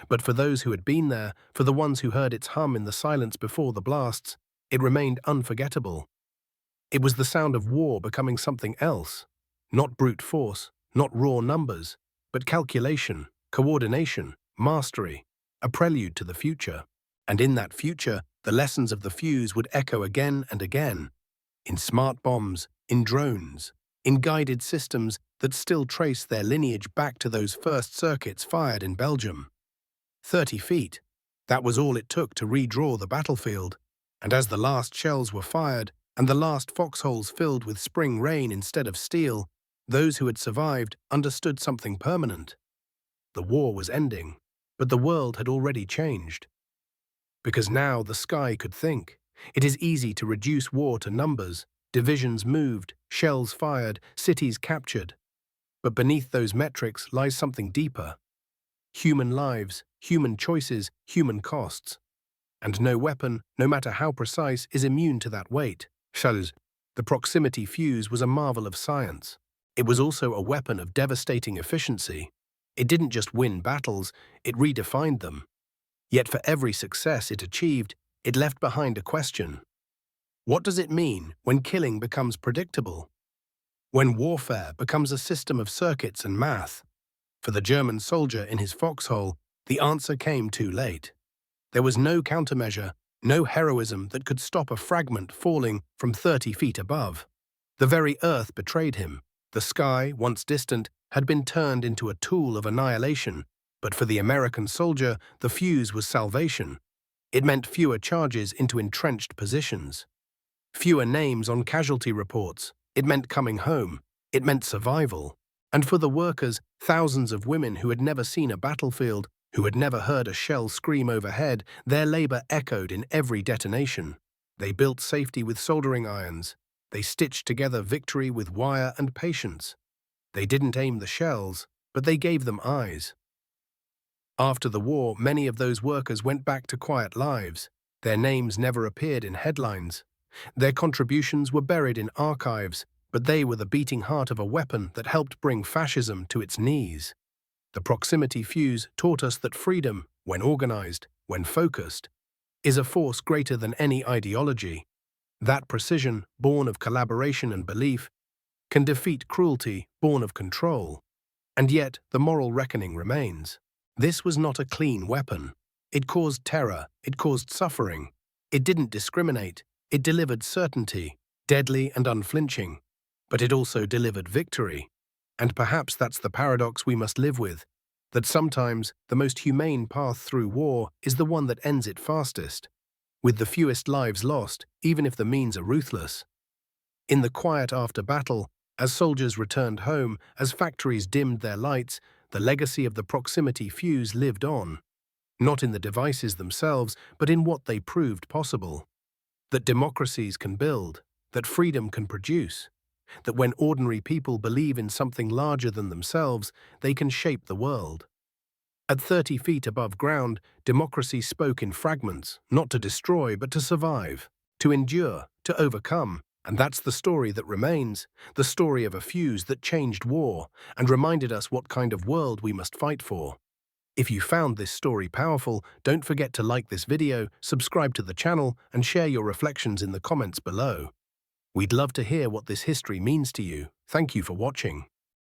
But for those who had been there, for the ones who heard its hum in the silence before the blasts, it remained unforgettable. It was the sound of war becoming something else. Not brute force, not raw numbers, but calculation, coordination, mastery, a prelude to the future. And in that future, the lessons of the fuse would echo again and again, in smart bombs, in drones, in guided systems that still trace their lineage back to those first circuits fired in Belgium. 30 feet, that was all it took to redraw the battlefield. And as the last shells were fired, and the last foxholes filled with spring rain instead of steel, those who had survived understood something permanent. The war was ending, but the world had already changed. Because now the sky could think. It is easy to reduce war to numbers, divisions moved, shells fired, cities captured. But beneath those metrics lies something deeper. Human lives, human choices, human costs. And no weapon, no matter how precise, is immune to that weight. The proximity fuse was a marvel of science. It was also a weapon of devastating efficiency. It didn't just win battles, it redefined them. Yet for every success it achieved, it left behind a question. What does it mean when killing becomes predictable? When warfare becomes a system of circuits and math? For the German soldier in his foxhole, the answer came too late. There was no countermeasure, no heroism that could stop a fragment falling from 30 feet above. The very earth betrayed him. The sky, once distant, had been turned into a tool of annihilation. But for the American soldier, the fuse was salvation. It meant fewer charges into entrenched positions, fewer names on casualty reports. It meant coming home. It meant survival. And for the workers, thousands of women who had never seen a battlefield, who had never heard a shell scream overhead, their labor echoed in every detonation. They built safety with soldering irons. They stitched together victory with wire and patience. They didn't aim the shells, but they gave them eyes. After the war, many of those workers went back to quiet lives. Their names never appeared in headlines. Their contributions were buried in archives, but they were the beating heart of a weapon that helped bring fascism to its knees. The proximity fuse taught us that freedom, when organized, when focused, is a force greater than any ideology. That precision, born of collaboration and belief, can defeat cruelty, born of control. And yet, the moral reckoning remains. This was not a clean weapon. It caused terror, it caused suffering. It didn't discriminate, it delivered certainty, deadly and unflinching. But it also delivered victory. And perhaps that's the paradox we must live with, that sometimes the most humane path through war is the one that ends it fastest, with the fewest lives lost, even if the means are ruthless. In the quiet after battle, as soldiers returned home, as factories dimmed their lights, the legacy of the proximity fuse lived on. Not in the devices themselves, but in what they proved possible. That democracies can build, that freedom can produce, that when ordinary people believe in something larger than themselves, they can shape the world. At 30 feet above ground, democracy spoke in fragments, not to destroy but to survive, to endure, to overcome. And that's the story that remains, the story of a fuse that changed war and reminded us what kind of world we must fight for. If you found this story powerful, don't forget to like this video, subscribe to the channel, and share your reflections in the comments below. We'd love to hear what this history means to you. Thank you for watching.